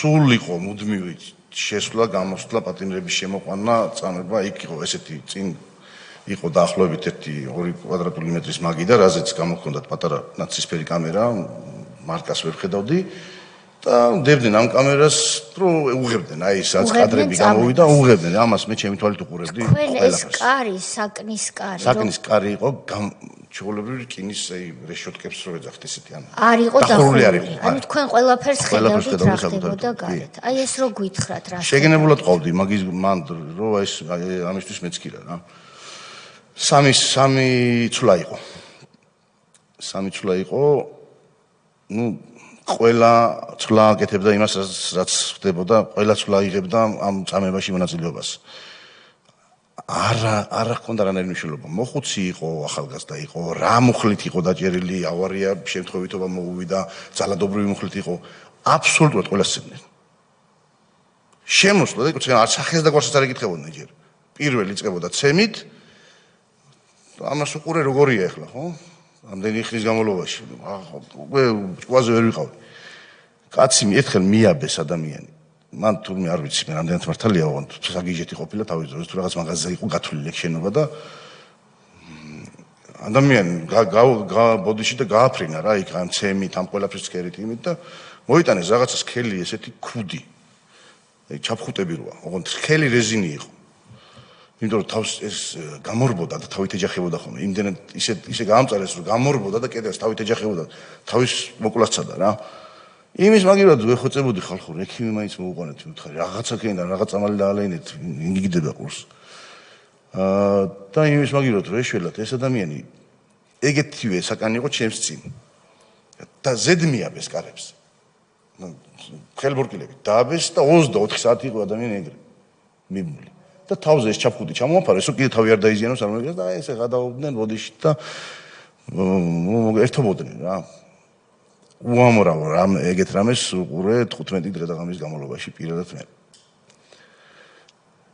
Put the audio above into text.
სულ იყო მუდმივი შესვლა, გამოსვლა, პატიმრების შემოყვანა, წამება, იქ იყო ესეთი წინ იყო დაახლოებით 1-2 კვადრატული მეტრის მაგი და რაზეც გამოჰქონდათ პატარა ნაცისფერი კამერა, მარკას ვერ ხედავდი და მდებდნენ ამ კამერას, რომ უღებდნენ, აი სადაც კადრები გამოვიდა, უღებდნენ, ამას მე ჩემი თვალით უყურებდი ყველაფერს. ეს კარი, საკნის კარი. საკნის კარი იყო ჩვეულებრივი რკინის რეშოტკებს რო ეძახთ ესეთი ანუ. არ იყო დახურული. ანუ თქვენ ყველაფერს ხედავდით რა ხდებოდა გარეთ. აი ეს რო გითხრათ რა. შეგენებულად ყავდი მაგის მან რო ეს ამისთვის მეც კი რა. სამი ცვლა იყო. სამი ცვლა იყო. ნუ ყველა ცვლა აკეთებდა იმას რაც ხდებოდა, ყველა ცვლა იღებდა ამ წამებაში მონაწილეობას. არა ჰქონდა რანაირი მნიშვნელობა. მოხუცი იყო, ახალგაზრდა იყო, რა მუხლით იყო დაჭერილი, ავარია შემთხვევითობა მოუვიდა, ძალადობრივი მუხლით იყო, აბსოლუტურად ყველას ცემდნენ. შემოსვლა და იქ არც სახეს და გვარსაც არ ეკითხებოდნენ ჯერ. პირველი იწყებოდა ცემით. ამას უყურე როგორია ახლა, ხო? ამდენი ხნის განმავლობაში. უკვე ჭკუაზე ვერ ვიყავი. კაცი ერთხელ მიაბეს ადამიანი. მან თურმე არ ვიცი, მე რამდენად მართალია, ოღონდ საგიჟეთი ყოფილა თავის დროს, თუ რაღაც მაღაზია იყო გათვლილი ეგ შენობა და ადამიანი ბოდიში და გააფრინა რა, იქ ამ ცემით, ამ ყველაფრის ცქერით იმით და მოიტანეს რაღაცა სქელი ესეთი ქუდი. ეგ ჩაფხუტები როა, ოღონდ სქელი რეზინი იყო. იმიტომ რომ თავს ეს გამორბოდა და თავით ეჯახებოდა ხოლმე. იმდენად ისე გაამწარეს რომ გამორბოდა და კიდევ თავით ეჯახებოდა. თავის მოკლასცადა რა. იმის მაგივრად ვეხოცებოდი ხალხურ ექიმი მაინც მოუყანეთ მითხარი რაღაცა ქენიდან რაღაც ამალი დაალენეთ იგდება ყურს და იმის მაგივრად რომ ეშველათ ეს ადამიანი ეგეთივე საკანი იყო ჩემს წინ და ზედმიაბეს კარებს ხელბურკილებით დააბეს და 24 საათი იყო ადამიანი ეგრე მიბმული და თავზე ეს ჩაფხუტი ჩამოაფარა ესო კიდე თავი არ დაიზიანოს არ მოგეს და ესე გადაობდნენ ბოდიში და ერთობოდნენ რა უამრავ რამ ეგეთ რამეს უყურე 15 დღე და ღამის განმავლობაში პირადად მე